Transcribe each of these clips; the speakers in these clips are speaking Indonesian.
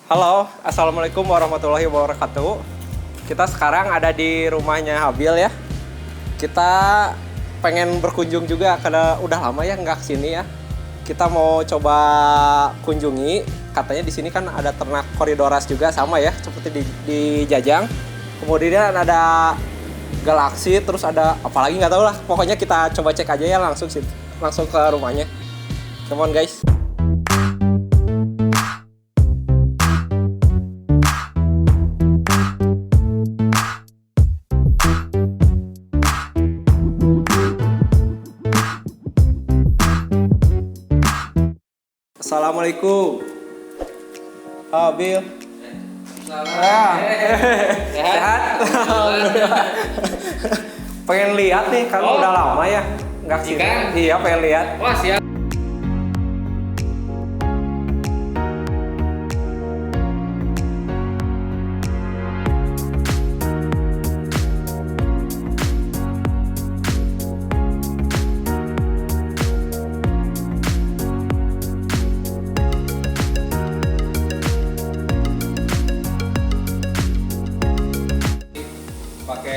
Halo, assalamualaikum warahmatullahi wabarakatuh. Kita sekarang ada di rumahnya Habil ya. Kita pengen berkunjung juga karena udah lama ya nggak kesini ya. Kita mau coba kunjungi. Katanya di sini kan ada ternak koridoras juga sama ya, seperti di Jajang. Kemudian ada galaksi, terus ada apalagi nggak tahu lah. Pokoknya kita coba cek aja ya langsung ke rumahnya. Come on guys. Assalamualaikum. Habil. Sehat? Pengen lihat nih, kan udah lama ya nggak kesini. Iya, pengen lihat. Wah, siap.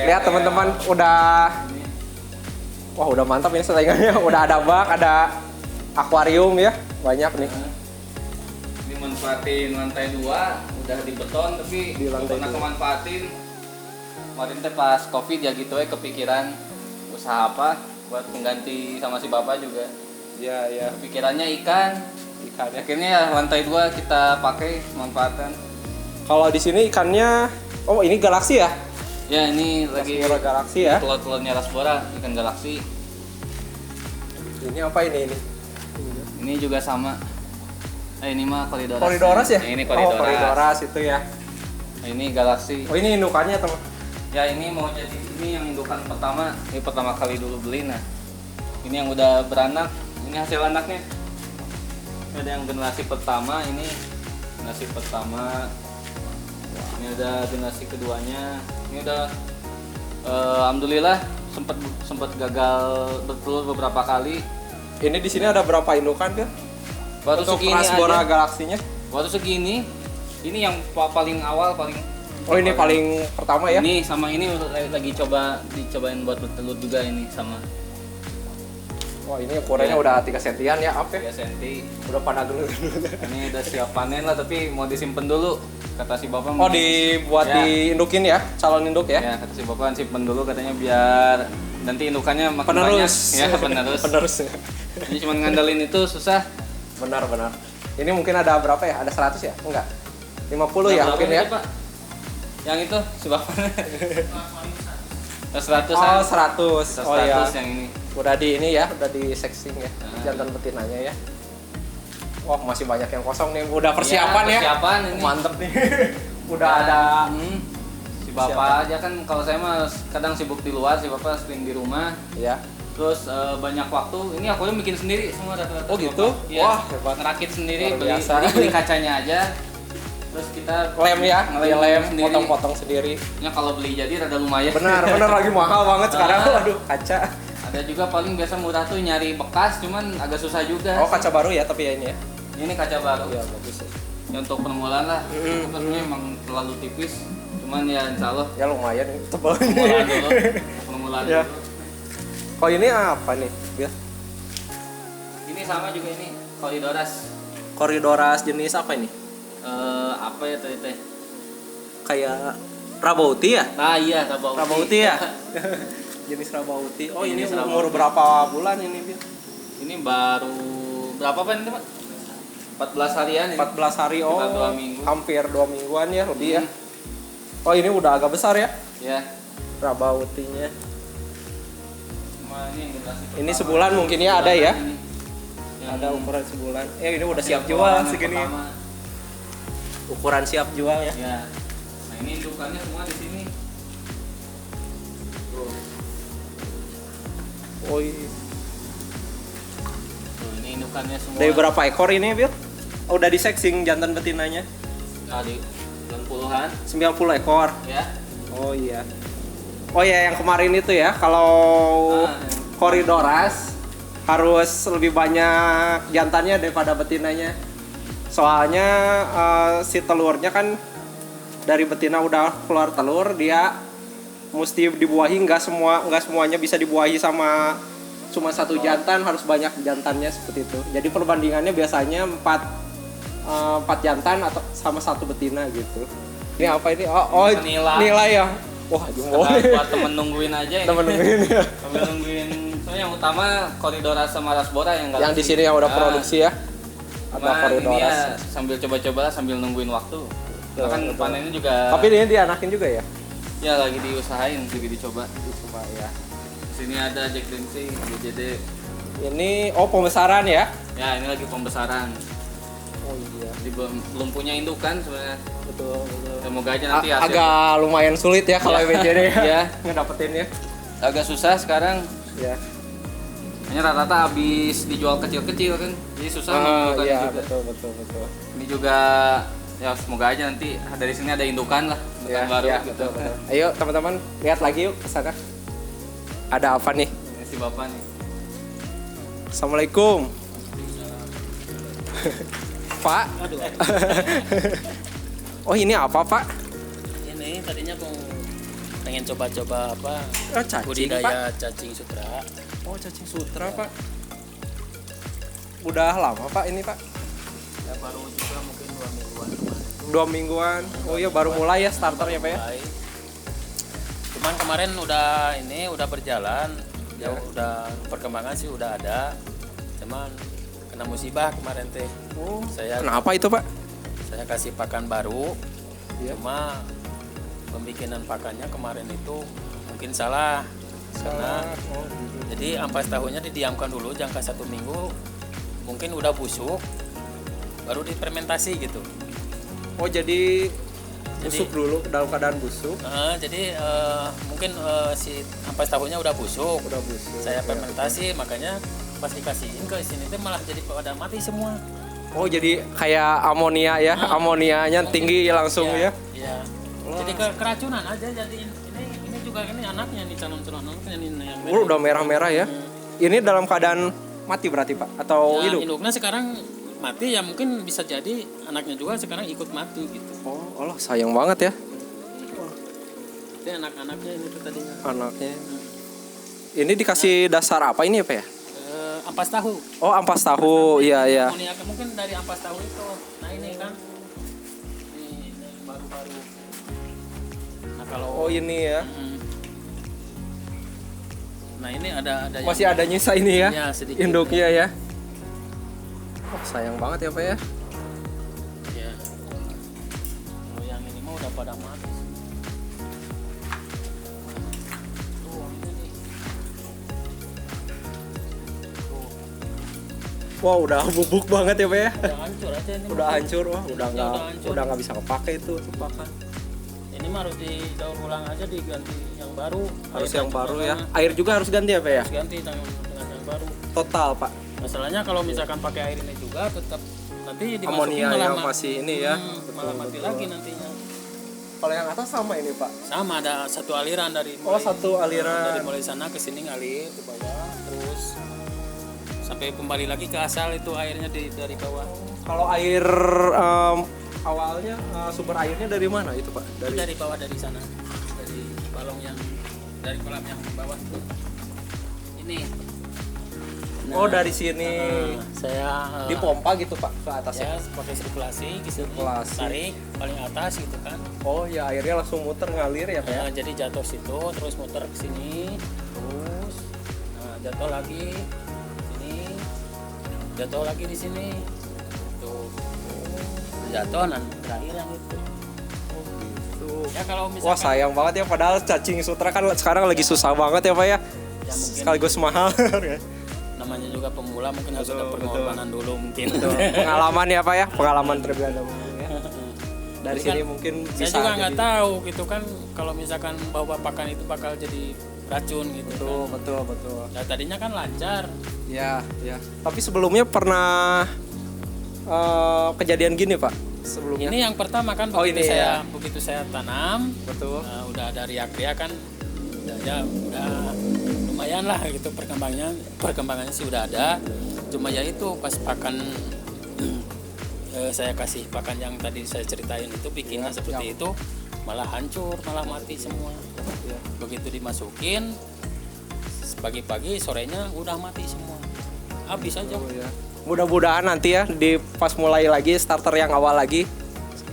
Lihat teman-teman, udah mantap ini settingannya. Udah ada bak, ada akuarium ya, banyak nih. Ini manfaatin lantai 2, udah di beton tapi Di lantai pernah 2. kemanfaatin. Kemarin teh pas Covid ya gitu ya, kepikiran usaha apa buat pengganti sama si bapak juga. Iya. Pikirannya ikan. Akhirnya ya lantai 2 kita pakai manfaatkan. Kalau di sini ikannya, ini galaksi ya? Ya ini lagi Rasbora galaksi ya. telur-telurnya Rasbora, ikan galaksi. Ini apa ini? Ini juga sama. Ini mah koridoras. Koridoras ya? Ini koridoras. Koridoras itu ya. Ini galaksi. Oh, ini indukannya teman. Ya ini mau jadi ini yang indukan pertama. Ini pertama kali dulu beli. Nah ini yang udah beranak. Ini hasil anaknya. Ada yang generasi pertama. Ini generasi pertama. Ini ada generasi keduanya. Ini udah alhamdulillah sempat gagal bertelur beberapa kali. Ini di sini ada berapa indukan kan? Baru Untuk segini Rasbora aja. galaksinya. Baru segini. Ini yang paling awal paling. Oh, ini paling pertama ya? Ini sama ini lagi dicobain buat bertelur juga ini sama. Wah, ini ukurannya udah 3 sentian ya, apa ya? 3 cm. Udah pada gendut-gendut. Ini udah siap panen lah tapi mau disimpan dulu kata si bapak. Oh, dibuat Ya. diindukin ya, calon induk ya? Ya kata si bapak simpan dulu katanya biar nanti indukannya makin Penerus. banyak. Ya penerus. Penerus ya. Ini cuma ngandelin itu susah. Benar. Ini mungkin ada berapa ya? Ada 100 ya? Enggak. 50 ya Berapa mungkin itu, ya? Pak? Yang itu si bapak. 100. Oh, 100. 100 Oh iya. yang ini. Udah di ini ya, udah di sexing ya. Nah. Jantan betinanya ya. Wah, masih banyak yang kosong nih. Udah persiapan ya. Persiapan ini. Mantep nih. Udah ada Si bapak aja kan kalau saya mah kadang sibuk di luar, si bapak sering di rumah. ya. Terus banyak waktu. Ini aku bikin sendiri semua rata-rata. Oh, si gitu? bapak. Iya. Wah, hebat. Ngerakit sendiri, Luar biasa. beli kacanya aja. Terus kita Lem ya, lem sendiri. potong-potong sendiri. Ya kalau beli jadi rada lumayan. Benar lagi mahal banget sekarang. Waduh, kaca. Ada juga paling biasa murah tuh nyari bekas, cuman agak susah juga. Oh, kaca baru ya tapi ya ini ya. Ini kaca baru. Iya, bagus ya. Ya, untuk permulaan lah. Tapi memang terlalu tipis. Cuman ya insya Allah Ya lumayan ini tebal. permulaan dulu. Permulaan Ya. dulu. Oh, ini apa nih? Biar Ini sama juga ini koridoras. koridoras jenis apa ini? Apa ya tadi teh? Kayak rabauti ya? Ah iya, rabauti. Rabauti ya? Jenis rabauti. Oh, ini Jenis umur rabauti. berapa bulan ini, Bir? Ini baru berapa Pak ini, Pak? 14 harian ini. 14 hari. Oh, Sekitar 2 minggu. hampir 2 mingguan ya lebih ya. Oh, ini udah agak besar ya Ya. rabautinya. Cuma ini yang generasi Ini pertama. sebulan mungkin ya ada ya? Ini. Yang Ada ukuran sebulan. Ini udah siap yang jual yang segini. pertama. Ukuran siap jual ya. Ya. Nah, ini indukannya semua di sini. Tuh. Oh, iya. Tuh, ini indukannya semua. Dari berapa ekor ini, Bir? Oh, udah disexing jantan betinanya. Nah, di 90-an 90 ekor. ya. Oh iya. Oh ya, yang kemarin itu ya, kalau koridoras harus lebih banyak jantannya daripada betinanya. Soalnya si telurnya kan dari betina udah keluar telur, dia mesti dibuahi, nggak semuanya bisa dibuahi sama cuma satu jantan, harus banyak jantannya seperti itu. Jadi perbandingannya biasanya 4 jantan atau sama satu betina gitu. Ini apa ini? Oh nilai ya. Wah, buat temen nungguin aja ini. Temen nungguin ya. Sambil nungguin. Soalnya yang utama koridora sama rasbora yang Yang di sini yang udah produksi ya. Ada koridora. Ya, sambil coba-coba sambil nungguin waktu. Kan panennya juga. Tapi ini dianakin juga ya? Ya lagi diusahain, lagi dicoba ya. Di sini ada Jack Dempsey, GJD. Ini pembesaran ya? Ya, ini lagi pembesaran. Oh iya. Jadi belum punya indukan sebenarnya. Betul. Semoga aja nanti hasil. Agak lumayan sulit ya kalau BJD ya. Ngedapetinnya. Agak susah sekarang. Ya. Hanya rata-rata habis dijual kecil-kecil kan. Jadi susah menentukan iya, juga. Betul. Ini juga ya semoga aja nanti dari sini ada indukan lah, indukan baru gitu. Betul. Ayo teman-teman lihat lagi yuk ke sana. Ada apa nih? Ini si Bapak nih. Assalamualaikum. Pak. Aduh. Oh ini apa Pak? Ini tadinya pengen coba-coba apa? Cacing Budidaya Pak. cacing sutra. Oh cacing sutra Pak. Udah lama Pak ini Pak? Ya baru juga mungkin 2 mingguan kemarin. 2 mingguan. Oh iya baru mulai ya starternya Pak ya? Cuman kemarin udah berjalan. Ya udah perkembangan sih udah ada. Cuman kena musibah kemarin teh. Oh. Kenapa itu Pak? Saya kasih pakan baru. Iya. Cuma pembikinan pakannya kemarin itu mungkin salah. Karena jadi ampas tahunya didiamkan dulu jangka 1 minggu, mungkin udah busuk, baru difermentasi gitu. Oh jadi busuk dulu dalam keadaan busuk. Jadi mungkin si ampas tahunya udah busuk. Saya fermentasi, makanya pas dikasihin ke sini tuh malah jadi pada mati semua. Oh jadi kayak amonia ya, amonianya tinggi langsung ya? Iya. Jadi keracunan aja jadi ini juga ini anaknya nih calon-calon ini yang udah merah-merah ya. Ini dalam keadaan mati berarti Pak atau ya, hidup? Induknya sekarang mati ya mungkin bisa jadi anaknya juga sekarang ikut mati gitu. Oh, Allah sayang banget ya. Ini anak-anaknya ini tuh tadinya. Anaknya. Ini dikasih dasar apa ini ya Pak ya? Ampas tahu. Oh ampas tahu, iya. Amoniak mungkin dari ampas tahu itu. Nah ini kan, ini baru-baru. Nah kalau. Oh ini ya. Nah ini ada masih ada nyisa ini ya? Ya sedikit. Induknya ya. Oh sayang banget ya Pak ya. Ya. Kalau yang ini mah udah pada mati. Wah udah bubuk banget ya Pak ya. Udah hancur aja ini. Udah hancur, wah udah nggak bisa kepake itu pakan. Ini mah harus didaur ulang aja, diganti yang baru. Harus yang baru ya. Air juga harus ganti ya Pak ya? Harus ganti dengan yang baru. Total Pak. Masalahnya kalau misalkan pakai air ini juga tetap nanti dimasukin Amonia malah yang masih ini ya. Malah mati lagi nantinya. Kalau yang atas sama ini Pak? Sama ada satu aliran dari satu aliran. dari mulai sana ke sini ngalir ke bawah terus sampai kembali lagi ke asal itu airnya dari bawah. Kalau air awalnya sumber airnya dari mana itu Pak? Dari bawah dari sana. Dari balong yang dari kolam yang bawah itu. Ini. Oh dari sini. Saya dipompa gitu Pak ke atasnya. Saya pakai sirkulasi ke sini. Sirkulasi. Tarik paling atas gitu kan. Oh ya airnya langsung muter ngalir ya Pak. Ya, jadi jatuh situ terus muter ke sini. Terus jatuh lagi sini. Jatuh lagi di sini. Tuh. Jatuh dan terakhir yang itu. Oh gitu. Ya kalau misalkan Wah sayang banget ya padahal cacing sutra kan sekarang lagi susah banget ya Pak ya. Ya, mungkin sekaligus mahal. namanya juga pemula mungkin harus ada pengorbanan dulu mungkin. Pengalaman ya Pak ya, pengalaman terlebih dahulu ya. Dari Jadi sini kan, mungkin saya bisa juga nggak tahu gitu kan kalau misalkan bawa pakan itu bakal jadi racun gitu. Betul. Nah tadinya kan lancar. Ya. Tapi sebelumnya pernah kejadian gini Pak sebelumnya. Ini yang pertama kan begitu saya tanam. Betul. Udah ada riak-riak kan. Ya udah lumayan lah gitu perkembangannya sih udah ada. Cuma ya itu pas pakan saya kasih pakan yang tadi saya ceritain itu bikinnya seperti itu, malah hancur, malah mati semua. Begitu dimasukin pagi-pagi, sorenya udah mati semua, habis aja. Mudah-mudahan nanti ya di pas mulai lagi starter yang awal lagi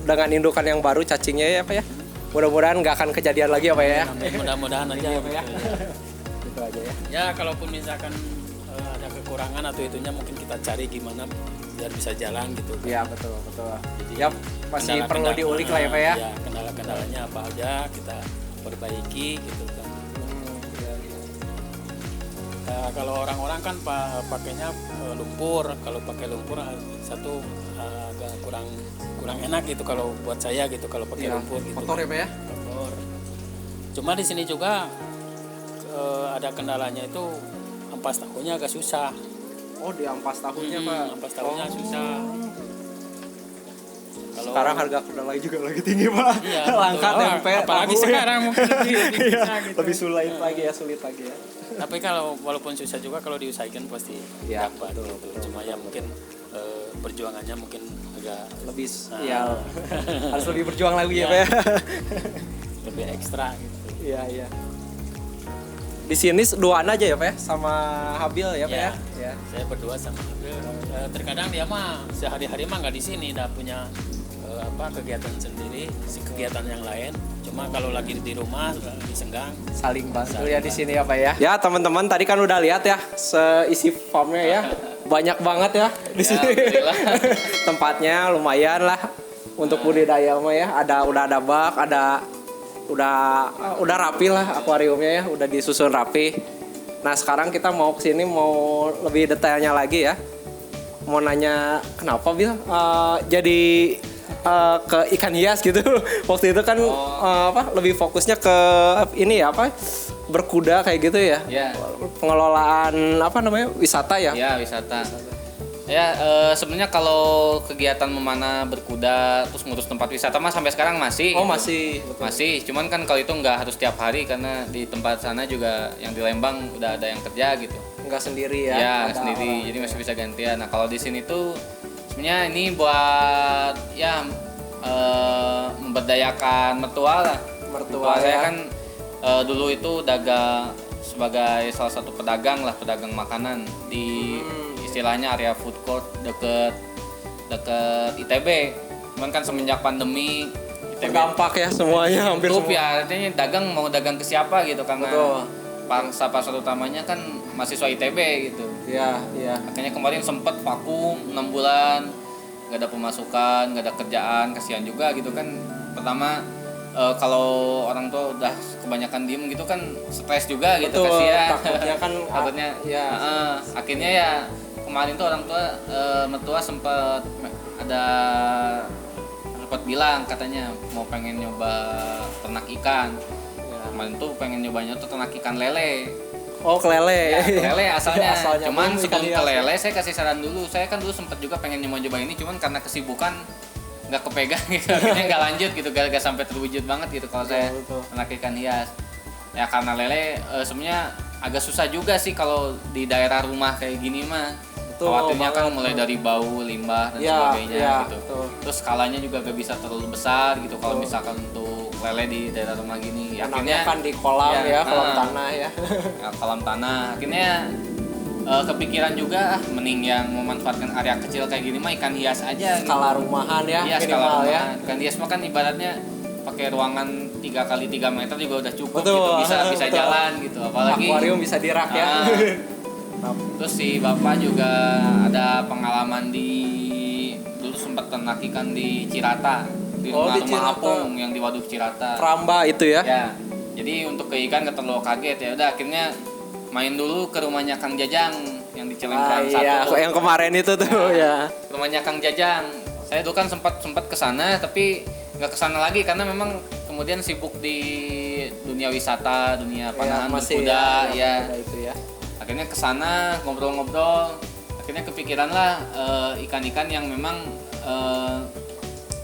dengan indukan yang baru cacingnya ya Pak ya. Mudah-mudahan nggak akan kejadian lagi ya Pak ya. Mudah-mudahan aja Pak ya. Gitu aja ya. Ya kalaupun misalkan ada kekurangan atau itunya mungkin kita cari gimana biar bisa jalan gitu. Iya betul. Jadi, Ya masih perlu diulik lah ya Pak ya. Ya kendala-kendalanya apa aja kita perbaiki gitu kan. Kalau orang-orang kan pakainya lumpur. Kalau pakai lumpur satu agak kurang enak gitu kalau buat saya gitu kalau pakai lumpur gitu. Kotor ya Pak ya. Kotor. Cuma di sini juga ada kendalanya itu ampas tahunya agak susah. Oh di ampas tahunya Pak. Ampas tahunya susah. Kalau Sekarang harga kedelai juga lagi tinggi Pak. Iya, Langka betul. tempe. Apalagi tahu, sekarang mungkin lebih Iya, susah gitu. lebih sulit lagi ya. Tapi kalau walaupun susah juga kalau diusahakan pasti Ya, dapat betul, gitu. betul, Cuma ya mungkin perjuangannya mungkin agak Lebih ya harus lebih berjuang lagi ya Pak ya. lebih ekstra gitu. Iya. Di sini duaan aja ya Pak ya sama Habil ya Pak ya. Ya. Saya berdua sama Abel. Terkadang dia mah sehari-hari mah nggak di sini, udah punya kegiatan sendiri, kegiatan yang lain. Cuma kalau lagi di rumah di Senggang Saling bantu ya di sini ya Pak ya. Ya teman-teman tadi kan udah lihat ya seisi farmnya ya. Banyak banget ya di sini. alhamdulillah. Tempatnya lumayan lah untuk budidaya mah ya. Udah ada bak, udah rapi lah akuariumnya ya, udah disusun rapi. Nah, sekarang kita mau kesini mau lebih detailnya lagi ya. Mau nanya kenapa Bil jadi ke ikan hias gitu. Waktu itu kan lebih fokusnya ke ini ya berkuda kayak gitu ya. Ya. Pengelolaan wisata ya. Ya, wisata. Ya, sebenarnya kalau kegiatan memanah berkuda terus ngurus tempat wisata mah sampai sekarang masih. Oh, gitu. masih. Masih, cuman kan kalau itu nggak harus tiap hari karena di tempat sana juga yang di Lembang udah ada yang kerja gitu. Enggak sendiri ya. Ya, Ada sendiri. orang. Jadi masih bisa gantian. Nah, kalau di sini tuh sebenarnya ini buat ya memberdayakan mertua lah. Mertua saya ya. kan dulu itu dagang sebagai salah satu pedagang makanan di istilahnya area food court deket ITB. Cuman kan semenjak pandemi ITB Terdampak ya semuanya hampir tutup semua. ya, artinya dagang mau dagang ke siapa gitu karena Betul. pasar utamanya kan mahasiswa ITB gitu. Iya. Akhirnya kemarin sempet vakum 6 bulan, nggak ada pemasukan, nggak ada kerjaan, kasihan juga gitu kan. Pertama kalau orang tua udah kebanyakan diem gitu kan stres juga gitu, Betul, kasihan. takutnya kan takutnya ya. akhirnya ya kemarin tuh orang tua mertua sempet bilang katanya mau pengen nyoba ternak ikan. Kemarin tuh pengen nyobanya tuh ternak ikan lele. Oh, kelele. Ya, lele asalnya. Cuman belum sebelum ikan ke hias. lele saya kasih saran dulu. Saya kan dulu sempat juga pengen nyoba ini, cuman karena kesibukan nggak kepegang gitu. Akhirnya nggak lanjut gitu, gak sampai terwujud banget gitu kalau saya Betul. ternak ikan hias. Ya karena lele sebenarnya agak susah juga sih kalau di daerah rumah kayak gini mah. Betul, Khawatirnya kan banget. mulai dari bau, limbah dan Ya, sebagainya ya, gitu. betul. Terus skalanya juga gak bisa terlalu besar gitu kalau misalkan untuk lele di daerah rumah gini. Akhirnya kan di kolam ya, kolam tanah ya. Ya, kolam tanah. Akhirnya kepikiran juga mending yang memanfaatkan area kecil kayak gini mah ikan hias aja gitu. Skala rumahan ya, Iya, minimal skala ya. rumahan. Ikan hias mah kan ibaratnya pakai ruangan 3x3 meter juga udah cukup Betul, gitu. Bisa betul. jalan gitu. Apalagi Akuarium bisa dirak ya. terus si bapak juga ada pengalaman dulu sempat ternak ikan di Cirata di Oh, di rumah Cirata. apung yang di Waduk Cirata. Pramba itu ya. Ya, jadi untuk ke ikan gak terlalu kaget ya. Udah akhirnya main dulu ke rumahnya Kang Jajang yang di Cilengkrang Iya, 1. yang kemarin itu tuh ya. Rumahnya Kang Jajang. Saya dulu kan sempat ke sana tapi nggak ke sana lagi karena memang kemudian sibuk di dunia wisata, dunia panahan masih berkuda ya. berkuda itu ya. Akhirnya ke sana ngobrol-ngobrol. Akhirnya kepikiran lah ikan-ikan yang memang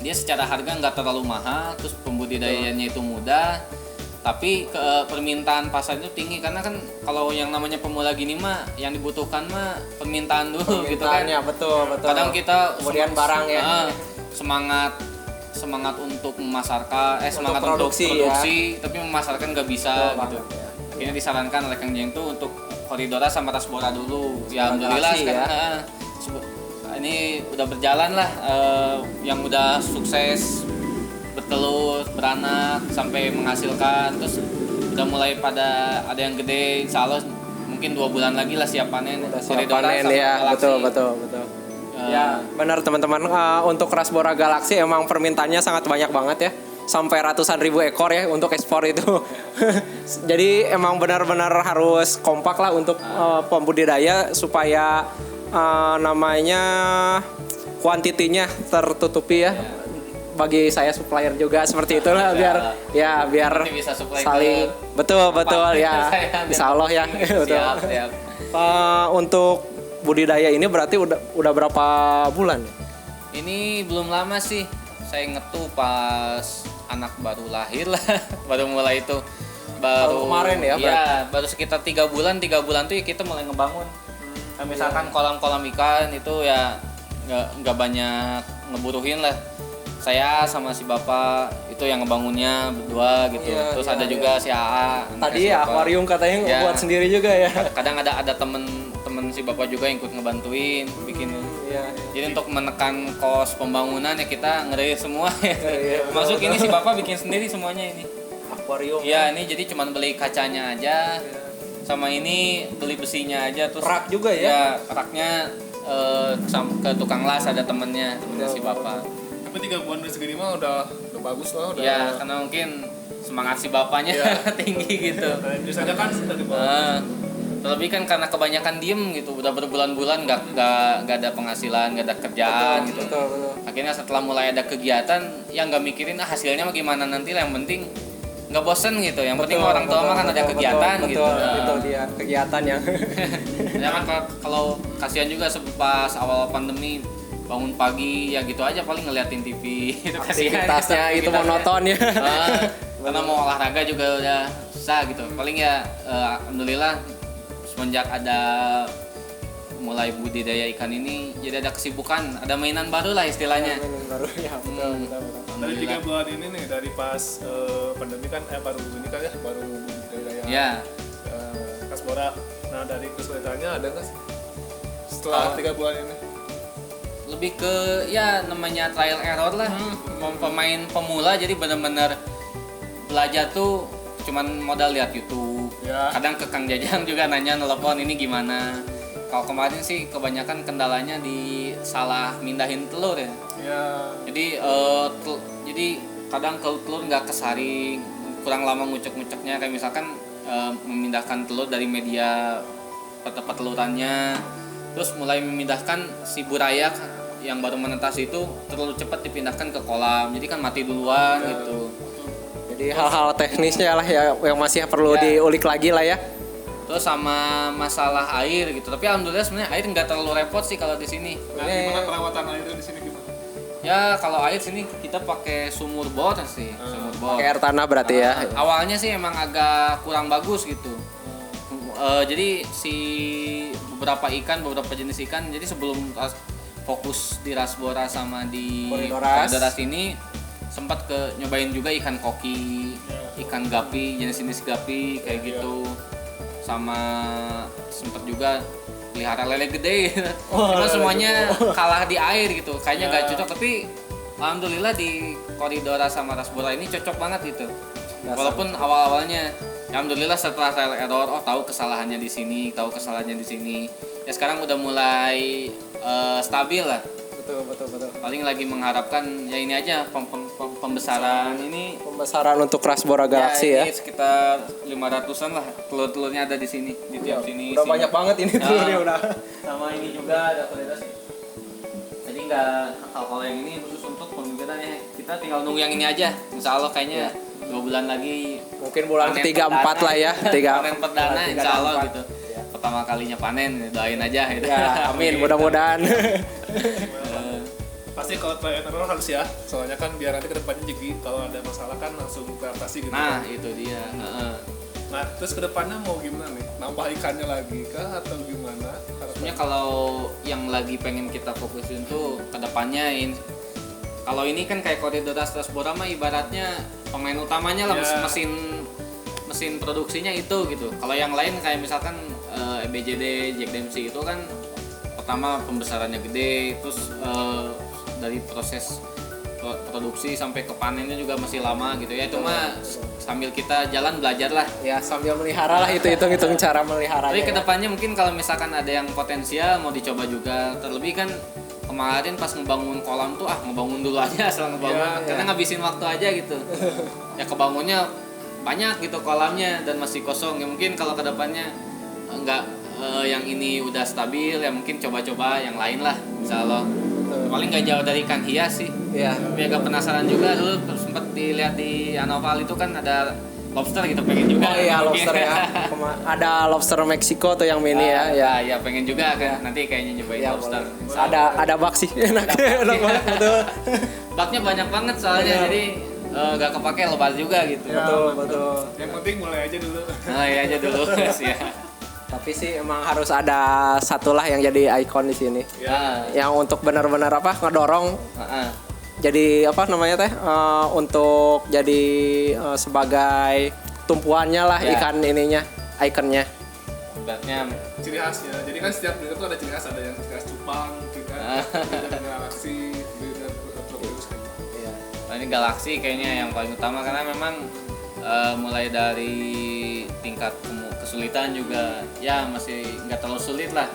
dia secara harga nggak terlalu mahal, terus pembudidayanya itu mudah. Tapi permintaan pasar itu tinggi karena kan kalau yang namanya pemula gini mah yang dibutuhkan mah permintaan dulu gitu kan. Betul. Kadang kita kemudian barang ya. Semangat untuk memasarkan, semangat untuk produksi, produksi, tapi memasarkan nggak bisa Betul gitu. banget, ya. Akhirnya disarankan oleh Kang Jeng tuh untuk Koridora sama Rasbora dulu. Ya alhamdulillah Galaxy, sekarang ini udah berjalan lah, yang udah sukses bertelur, beranak sampai menghasilkan, terus udah mulai pada ada yang gede, insya Allah mungkin 2 bulan lagi lah siap panen. Siap Koridora panen sama ya, Galaxy. betul. Ya, benar teman-teman. Untuk Rasbora Galaxy emang permintaannya sangat banyak banget ya. Sampai ratusan ribu ekor ya untuk ekspor itu. Jadi emang benar-benar harus kompak lah untuk pembudidaya supaya namanya kuantitinya tertutupi ya. Bagi saya supplier juga seperti itulah biar Nanti bisa supply saling betul ya. Saya. Insya Allah ya. Betul. Siap. Untuk budidaya ini berarti udah berapa bulan? Ini belum lama sih. Saya ngetu pas anak baru lahir lah. Baru mulai itu. Baru kemarin ya? Iya, baru sekitar 3 bulan. 3 bulan tuh ya kita mulai ngebangun. Nah, misalkan kolam-kolam ikan itu ya nggak banyak ngeburuhin lah. Saya sama si bapak itu yang ngebangunnya berdua gitu. Terus ada juga si AA. Tadi ya akuarium katanya buat sendiri juga ya. Kadang ada temen si bapak juga yang ikut ngebantuin bikin. Jadi untuk menekan kos pembangunan ya kita ngeri semua ya. Masuk ini si bapak bikin sendiri semuanya ini. Akuarium. Iya, ini jadi cuma beli kacanya aja. Sama ini beli besinya aja, terus rak juga ya? Ya, raknya ke tukang las ada temennya si bapak. Tapi 3 bulan dari segini mah udah bagus lah. Ya, karena mungkin semangat si bapaknya tinggi gitu. Biasanya kan dari bawah. Terlebih kan karena kebanyakan diem gitu, udah berbulan-bulan nggak ada penghasilan, nggak ada kerjaan gitu. Betul. Akhirnya setelah mulai ada kegiatan, yang nggak mikirin hasilnya gimana nanti lah, yang penting nggak bosen gitu. Yang penting orang tua mah kan ada kegiatan gitu. Itu dia kegiatan yang. Ya kan kalau kasihan juga pas awal pandemi bangun pagi ya gitu aja paling ngeliatin TV itu kasihan. Aktivitasnya itu monoton ya. Karena mau olahraga juga udah susah gitu. Paling ya alhamdulillah semenjak ada mulai budidaya ikan ini jadi ada kesibukan, ada mainan baru lah istilahnya. Baru ya, betul. Dari 3 bulan ini nih, dari pas pandemi kan baru ini kan ya, baru budidaya. Ya. Rasbora. Nah, dari kesulitannya ada nggak sih setelah 3 bulan ini? Lebih ke ya namanya trial error lah. Pemain pemula jadi benar-benar belajar tuh cuman modal lihat YouTube. Ya. Kadang ke Kang Jajang juga nanya, nelpon ini gimana. Kalau kemarin sih kebanyakan kendalanya di salah mindahin telur ya. Ya. Jadi kadang kalau telur nggak kesaring, kurang lama ngucek-nguceknya, kayak misalkan memindahkan telur dari media petelurannya, terus mulai memindahkan si burayak yang baru menetas itu terlalu cepat dipindahkan ke kolam, jadi kan mati duluan gitu. Jadi hal-hal teknisnya lah ya yang masih perlu diulik lagi lah ya. Terus sama masalah air gitu, tapi alhamdulillah sebenarnya air nggak terlalu repot sih kalau di sini. Nah, gimana perawatan airnya di sini gimana? Ya kalau air sini kita pakai sumur bor sih, sumur bor. Pakai air tanah berarti ya. Awalnya sih emang agak kurang bagus gitu. Jadi si beberapa jenis ikan, jadi sebelum fokus di Rasbora sama di Koridora ini sempat nyobain juga ikan koki, ikan gapi, jenis-jenis gapi kayak gitu. Sama sempat juga pelihara lele gede. Cuma semuanya kalah di air gitu. Kayaknya nggak cocok, tapi alhamdulillah di Koridora sama Rasbora ini cocok banget gitu. Walaupun awal-awalnya alhamdulillah setelah trial error, tahu kesalahannya di sini. Ya sekarang udah mulai stabil lah. Betul. Paling lagi mengharapkan ya ini aja pembesaran ini. Pembesaran untuk Rasbora Galaxy ya. Ini sekitar 500-an lah telur-telurnya ada di sini, di tiap sini. Udah banyak banget ini telurnya udah. Sama ini juga ada kualitas. Jadi nggak kalau yang ini khusus untuk pembibitan ya. Kita tinggal nunggu yang ini aja. Insya Allah kayaknya 2 bulan lagi. Mungkin bulan ketiga 4 lah ya. Panen perdana insya Allah gitu. Pertama kalinya panen, doain aja gitu. Ya, amin mudah-mudahan. Pasti kalau trial and error harus ya, soalnya kan biar nanti kedepannya jadi kalau ada masalah kan langsung beratasi gitu. Nah, kan. itu dia. Nah, terus kedepannya mau gimana nih? Nambah ikannya lagi kah atau gimana? Sebenarnya kalau yang lagi pengen kita fokusin tuh kedepannya kalau ini kan kayak Corydoras rasbora mah ibaratnya pemain utamanya lah, Yeah. mesin produksinya itu gitu. Kalau yang lain kayak misalkan EBJD, Jack Dempsey itu kan pertama pembesarannya gede, terus dari proses produksi sampai ke panennya juga masih lama gitu ya. Itu mah sambil kita jalan belajar lah. Ya sambil melihara lah, itu hitung cara meliharanya. Tapi ya. kedepannya mungkin kalau misalkan ada yang potensial mau dicoba juga. Terlebih kan kemarin pas ngebangun kolam tuh ngebangun dulu aja asal ngebangun karena ngabisin waktu aja gitu. Ya kebangunnya banyak gitu kolamnya dan masih kosong. Ya mungkin kalau kedepannya enggak yang ini udah stabil ya mungkin coba-coba yang lain lah insyaallah. Paling nggak jauh dari ikan hias sih. Iya. Tapi agak penasaran juga dulu sempat dilihat di Anoval itu kan ada lobster gitu, pengen juga. Oh iya, mungkin. lobster ya. Ada lobster Meksiko tuh yang mini ya. Ya pengen juga kan nanti kayaknya nyobain Ya, lobster. ada bak sih. Enak banget betul. Baknya banyak banget soalnya jadi nggak kepake lebar juga gitu. Ya, Betul. Yang penting mulai aja dulu. Nah, ya aja dulu ya. Tapi sih emang harus ada satulah yang jadi ikon di sini. Ya. Yang untuk benar-benar ngedorong jadi untuk jadi sebagai tumpuannya lah Ya. ikan ininya, ikonnya. Ibaratnya Ciri khasnya. Jadi kan setiap breeder tuh ada ciri khas, ada yang ciri khas cupang, gitu kan. Ada galaksi, breeder Proteus kan. Iya. Nah, ini Galaxy kayaknya yang paling utama karena memang mulai dari tingkat kesulitan juga ya masih nggak terlalu sulit lah.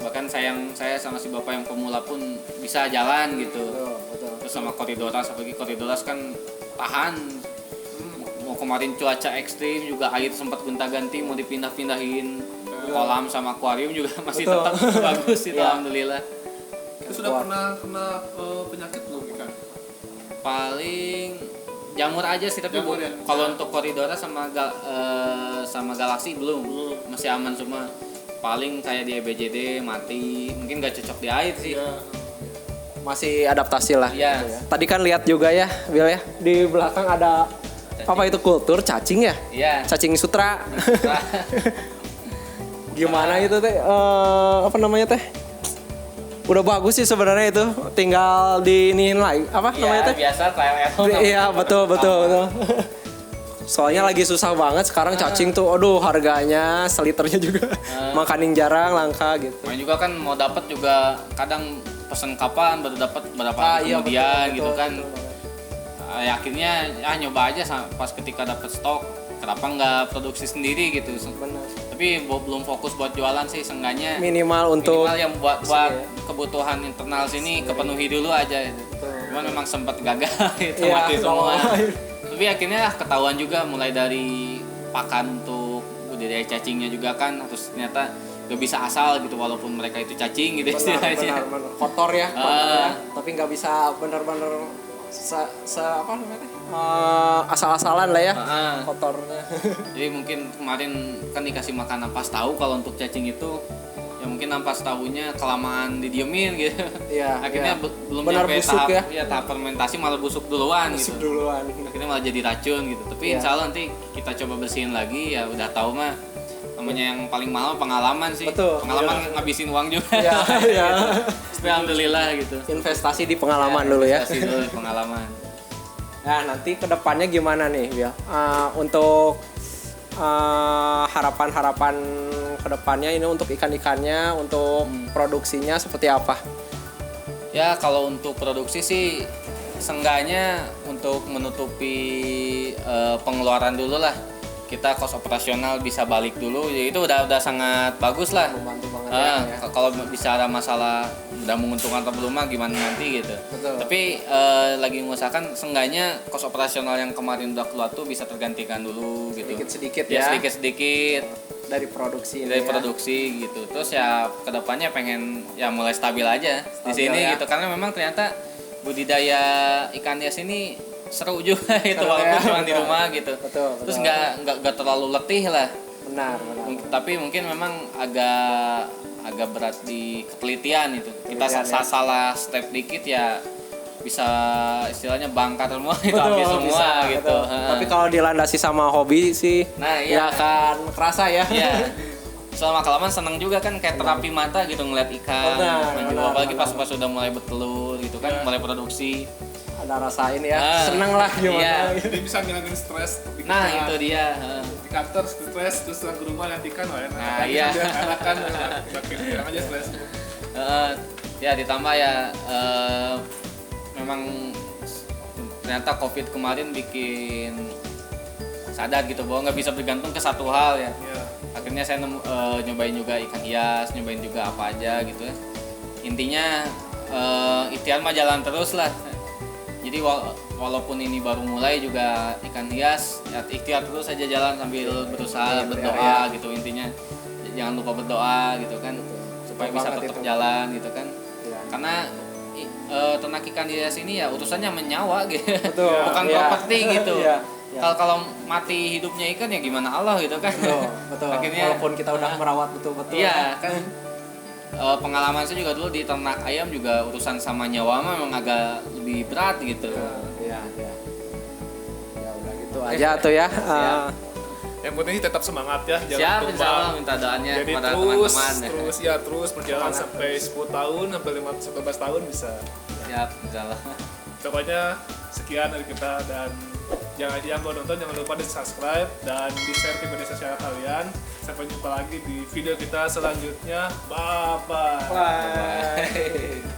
Bahkan saya sama si bapak yang pemula pun bisa jalan gitu. Betul. Terus sama Corydoras, apalagi Corydoras kan tahan. Mau kemarin cuaca ekstrim juga air sempat gonta-ganti mau dipindah-pindahin kolam sama akuarium juga masih Betul. tetap bagus itu Ya. alhamdulillah. Itu sudah pernah kena penyakit belum ikan? Paling jamur aja sih tapi Jamur ya? kalau untuk Corydoras sama Galaxy belum masih aman semua. Paling kayak di EBJD mati mungkin gak cocok di air sih. Ya. Masih adaptasi lah. Iya. Gitu ya. Tadi kan lihat juga ya, Bill ya, di belakang ada apa itu kultur cacing ya? Iya. Cacing sutra. Gimana itu teh? Apa namanya teh? Udah bagus sih sebenarnya itu. Tinggal diiniin lagi. Apa namanya teh? Biasa trial and error. Iya betul. Soalnya lagi susah banget sekarang cacing tuh. Aduh harganya seliternya juga makanin jarang, langka gitu. Main juga kan mau dapat juga kadang pesen kapan baru dapat berapa hari Iya, kemudian betul, gitu kan. betul. Akhirnya nyoba aja pas ketika dapat stok kenapa nggak produksi sendiri gitu. Benar. Tapi belum fokus buat jualan sih seenggaknya Minimal untuk minimal yang buat kebutuhan internal sini kepenuhi dulu aja. Cuman memang sempat gagal itu Iya, mati semua. kalau- Tapi akhirnya ketahuan juga mulai dari pakan untuk budidaya cacingnya juga kan terus ternyata gak bisa asal gitu walaupun mereka itu cacing gitu istilahnya. benar. Kotor ya. Tapi nggak bisa benar-benar apa namanya? Asal-asalan lah ya. Kotornya. Jadi mungkin kemarin kan dikasih makanan pas tahu kalau untuk cacing itu ya mungkin ampas tahunya kelamaan didiemin gitu. Iya, Akhirnya iya. belum Benar nyampe busuk tahap ya. tahap fermentasi malah busuk duluan Busuk gitu. duluan. Akhirnya malah jadi racun gitu. Tapi Iya. insya Allah nanti kita coba bersihin lagi ya udah tahu mah namanya yang paling mahal pengalaman sih. Betul. Pengalaman ngabisin uang juga. Iya, iya. Tapi alhamdulillah gitu. Investasi di pengalaman dulu ya. Investasi dulu di pengalaman. Nah nanti kedepannya gimana nih ya? Untuk harapan-harapan kedepannya ini untuk ikan-ikannya, untuk produksinya seperti apa? Ya kalau untuk produksi sih seenggaknya untuk menutupi pengeluaran dulu lah. Kita kos operasional bisa balik dulu, ya itu udah sangat bagus lah. Membantu banget ya. Kalau bicara masalah udah menguntungkan atau belum mah gimana nanti gitu. Betul. Tapi lagi mengusahakan seenggaknya kos operasional yang kemarin udah keluar tuh bisa tergantikan dulu gitu. Sedikit-sedikit Ya ya. sedikit-sedikit Dari produksi ini dari ya. produksi gitu. Terus ya kedepannya pengen ya mulai stabil aja di Stabil sini ya. gitu karena memang ternyata budidaya ikan hias ini seru juga itu Seru walaupun ya, cuma di betul. rumah gitu. Betul. Terus nggak terlalu letih lah. Benar. Tapi mungkin memang agak berat di ketelitian itu. Kita Ketelitian, ya. salah step dikit ya bisa istilahnya bangkar semua itu habis semua bisa, gitu. betul. Tapi kalau dilandasi sama hobi sih, Nah, iya. ya kan kerasa ya. Iya. Selama kelamaan seneng juga kan kayak terapi mata gitu ngeliat ikan maju. benar, Apalagi benar. pas udah mulai bertelur gitu kan, mulai produksi. Ada rasain ya, Ah, seneng lah gimana. iya. Jadi bisa ngilangin stres di Nah, kerjaan. itu dia. Di kantor stres, terus pulang ke rumah lihat ikan, wah enak. Nah, iya. Enak kan, bilang aja stres. Ya ditambah ya memang ternyata COVID kemarin bikin sadar gitu bahwa nggak bisa bergantung ke satu hal ya. Iya. Akhirnya saya nyobain juga ikan hias, nyobain juga apa aja gitu ya. Intinya ikhtiar mah jalan terus lah. Jadi walaupun ini baru mulai juga ikan hias, ya ikhtiar terus aja jalan sambil berusaha berdoa gitu intinya. Jangan lupa berdoa gitu kan supaya bisa banget tetap itu. jalan gitu kan. Iya. Karena ternak ikan hias ini ya urusannya menyawa gitu. Betul. Bukan Iya. properti gitu. Iya, iya. Kalau mati hidupnya ikan ya gimana Allah gitu kan. Betul. Akhirnya Walaupun kita udah merawat betul-betul. iya kan pengalaman saya juga dulu di ternak ayam juga urusan sama nyawa mah memang agak lebih berat gitu. Iya, iya. Ya udah gitu aja tuh ya. Yang penting tetap semangat ya, jangan Siap, tumbang. insya Allah minta doanya Jadi kepada terus teman-teman. terus berjalan sampai 10 tahun sampai 15 tahun bisa. Siap, insya Allah. Pokoknya sekian dari kita, dan yang mau nonton jangan lupa di subscribe dan di share ke media sosial kalian. Sampai jumpa lagi di video kita selanjutnya. Bye bye. Bye.